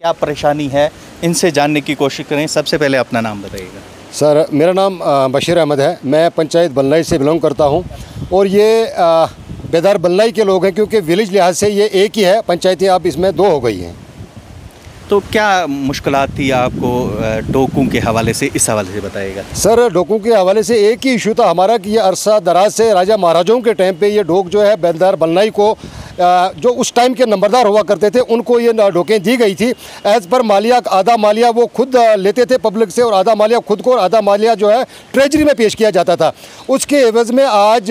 क्या परेशानी है, इनसे जानने की कोशिश करें। सबसे पहले अपना नाम बताइएगा। सर, मेरा नाम बशीर अहमद है। मैं पंचायत बल्लाई से बिलोंग करता हूं और ये बेदार बल्लाई के लोग हैं, क्योंकि विलेज लिहाज से ये एक ही है, पंचायतें अब इसमें 2 हो गई हैं। तो क्या मुश्किलात थी आपको डोकों के हवाले से, इस हवाले से बताइएगा। सर, डोकों के हवाले से एक ही इशू था हमारा कि ये अरसा दराज से राजा महाराजाओं के टाइम पे ये डोक जो है बेदार बल्लाई को जो उस टाइम के नंबरदार हुआ करते थे उनको ये डोकें दी गई थी। एज़ पर मालिया, आधा मालिया वो खुद लेते थे पब्लिक से और आधा मालिया खुद को, और आधा मालिया जो है ट्रेजरी में पेश किया जाता था। उसके एवज़ में आज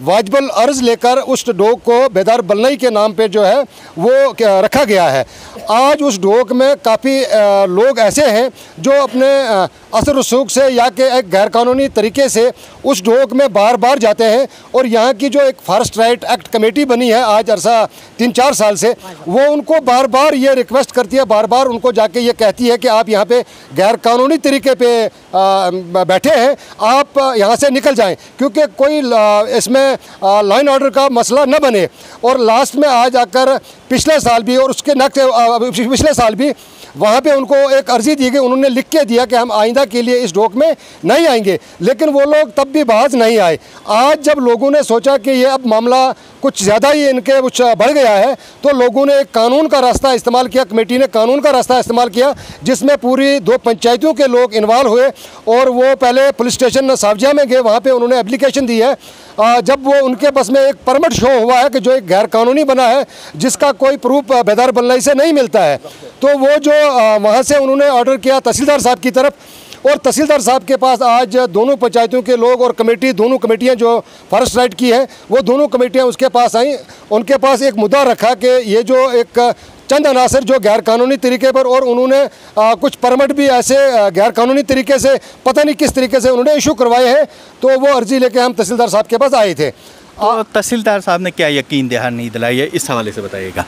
वाजिबल अर्ज़ लेकर उस डोक को बेदार बल्लाई के नाम पे जो है वो रखा गया है। आज उस डोक में काफ़ी लोग ऐसे हैं जो अपने असर रसूख से या के एक गैरकानूनी तरीके से उस डोक में बार बार जाते हैं, और यहाँ की जो एक फॉरेस्ट राइट एक्ट कमेटी बनी है आज अरसा 3-4 साल से, वो उनको बार बार ये रिक्वेस्ट करती है, बार बार उनको जाके ये कहती है कि आप यहाँ पे गैरकानूनी तरीके पे बैठे हैं, आप यहाँ से निकल जाएं, क्योंकि कोई इसमें लॉ एंड ऑर्डर का मसला न बने। और लास्ट में आज आकर पिछले साल भी और उसके नेक्स्ट पिछले साल भी वहाँ पे उनको एक अर्जी दी गई, उन्होंने लिख के दिया कि हम आइंदा के लिए इस डोक में नहीं आएंगे, लेकिन वो लोग तब भी बाज नहीं आए। आज जब लोगों ने सोचा कि ये अब मामला कुछ ज़्यादा ही इनके कुछ बढ़ गया है, तो लोगों ने एक कानून का रास्ता इस्तेमाल किया, कमेटी ने कानून का रास्ता इस्तेमाल किया, जिसमें पूरी 2 पंचायतों के लोग इन्वॉल्व हुए। और वो पहले पुलिस स्टेशन सावजिया में गए, वहाँ पे उन्होंने एप्लीकेशन दी है। जब वो उनके बस में एक परमिट शो हुआ है कि जो एक गैर कानूनी बना है, जिसका कोई प्रूफ बेदार बल्लाई से नहीं मिलता है, तो वो जो वहाँ से उन्होंने ऑर्डर किया तहसीलदार साहब की तरफ, और तहसीलदार साहब के पास आज दोनों पंचायतों के लोग और कमेटी, दोनों कमेटियां जो फॉरेस्ट राइट की है, वो दोनों कमेटियां उसके पास आई। उनके पास एक मुद्दा रखा कि ये जो एक चंद अनासर जो गैर कानूनी तरीके पर, और उन्होंने कुछ परमिट भी ऐसे गैर कानूनी तरीके से पता नहीं किस तरीके से उन्होंने इशू करवाए हैं, तो वो अर्जी लेके हम तहसीलदार साहब के पास आए थे। तहसीलदार साहब ने क्या यकीन दहानी दिलाई है, इस हवाले से बताइएगा।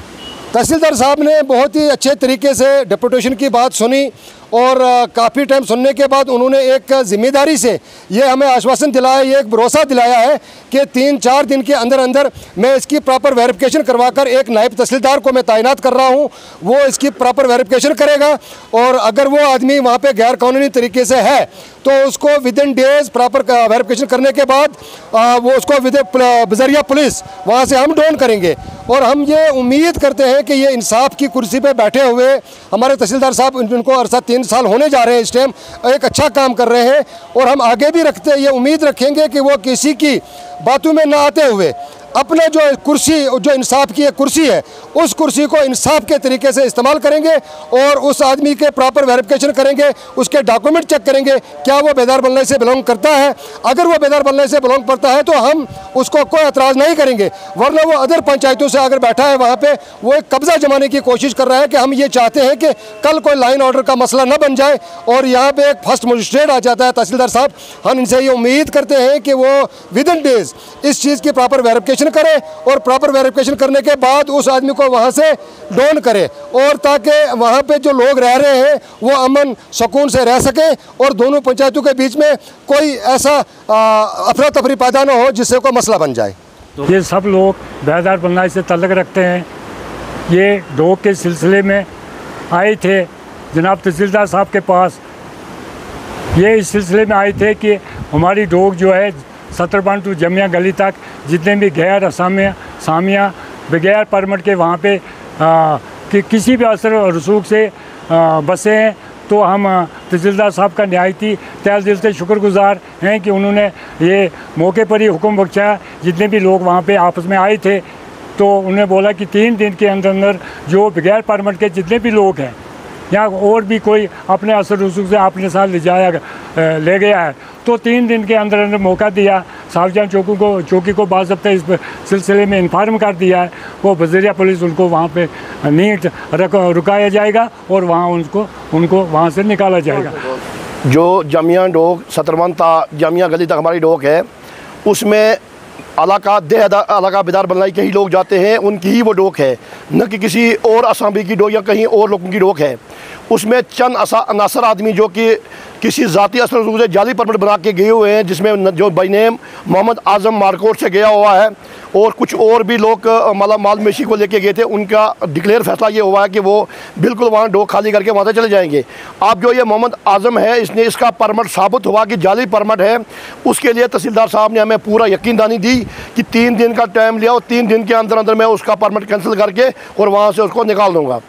तहसीलदार साहब ने बहुत ही अच्छे तरीके से डिप्यूटेशन की बात सुनी, और काफ़ी टाइम सुनने के बाद उन्होंने एक ज़िम्मेदारी से ये हमें आश्वासन दिलाया, ये एक भरोसा दिलाया है कि 3-4 दिन के अंदर अंदर मैं इसकी प्रॉपर वेरिफिकेशन करवाकर एक नायब तहसीलदार को मैं तैनात कर रहा हूँ, वो इसकी प्रॉपर वेरिफिकेशन करेगा, और अगर वो आदमी वहाँ पे गैर कानूनी तरीके से है तो उसको with in days proper verification करने के बाद वो उसको बजरिया पुलिस वहाँ से हम डाउन करेंगे। और हम ये उम्मीद करते हैं कि ये इंसाफ की कुर्सी पे बैठे हुए हमारे तहसीलदार साहब, जिनको अरसा 3 साल होने जा रहे हैं, इस टाइम एक अच्छा काम कर रहे हैं, और हम आगे भी ये उम्मीद रखेंगे कि वो किसी की बातों में ना आते हुए अपने जो कुर्सी, जो इंसाफ की एक कुर्सी है, उस कुर्सी को इंसाफ के तरीके से इस्तेमाल करेंगे, और उस आदमी के प्रॉपर वेरिफिकेशन करेंगे, उसके डॉक्यूमेंट चेक करेंगे क्या वो बेदार बल्लाई से बिलोंग करता है। अगर वो बेदार बल्लाई से बिलोंग करता है तो हम उसको कोई एतराज़ नहीं करेंगे, वरना वो अदर पंचायतों से अगर बैठा है वहाँ पे, वो एक कब्जा जमाने की कोशिश कर रहा है। कि हम ये चाहते हैं कि कल कोई लाइन ऑर्डर का मसला न बन जाए और यहाँ पे एक फर्स्ट मजिस्ट्रेट आ जाता है तहसीलदार साहब। हम इनसे ये उम्मीद करते हैं कि वो विद इन डेज इस चीज़ की प्रॉपर वेरिफिकेशन करे, और प्रॉपर वेरिफिकेशन करने के बाद उस आदमी को वहाँ से डाउन करे, और ताकि वहाँ पे जो लोग रह रहे हैं वो अमन सुकून से रह सके, और दोनों पंचायतों के बीच में कोई ऐसा अफरा तफरी पैदा ना हो जिससे कोई मसला बन जाए। ये सब लोग बेदार बल्लाई से ताल्लुक़ रखते हैं। ये डोक के सिलसिले में आए थे जनाब तहसीलदार साहब के पास। ये इस सिलसिले में आए थे कि हमारी डोक जो है 70 टू जमिया गली तक जितने भी गैर सामिया बगैर परमिट के वहाँ पे कि किसी भी असर रसूख से बसे हैं, तो हम तहसीलदार साहब का नहायती तहे दिल से शुक्रगुजार हैं कि उन्होंने ये मौके पर ही हुक्म बख्शा। जितने भी लोग वहाँ पे आपस में आए थे, तो उन्होंने बोला कि 3 दिन के अंदर अंदर जो बगैर परमिट के जितने भी लोग हैं, या और भी कोई अपने असर रसूख से अपने साथ ले गया है, तो 3 दिन के अंदर अंदर मौका दिया। सावजान चौकी को बाज़ाब्ता इस सिलसिले में इन्फॉर्म कर दिया है। वो बजरिया पुलिस उनको वहाँ पे नीट रुकाया जाएगा, और वहाँ उनको वहाँ से निकाला जाएगा। जो जमिया डोक 70 जामिया गली तक हमारी डोक है, उसमें इलाका इलाका बेदार बल्लाई के ही लोग जाते हैं, उनकी ही वो डोक है, न कि किसी और असामी की डोक या कहीं और लोगों की डोक है। उसमें चंद अनासर आदमी जो कि किसी ज़ाती असर से जाली परमिट बना के गए हुए हैं, जिसमें जो बाई नेम मोहम्मद आज़म मारकोट से गया हुआ है और कुछ और भी लोग माल मवेशी को लेके गए थे, उनका डिक्लेयर फैसला ये हुआ है कि वो बिल्कुल वहाँ डोक खाली करके वहाँ से चले जाएंगे। अब जो ये मोहम्मद आज़म है, इसका परमिट साबित हुआ कि जाली परमिट है, उसके लिए तहसीलदार साहब ने हमें पूरा यकीनदानी दी कि 3 दिन का टाइम लिया और 3 दिन के अंदर अंदर मैं उसका परमिट कैंसिल करके और वहाँ से उसको निकाल दूँगा।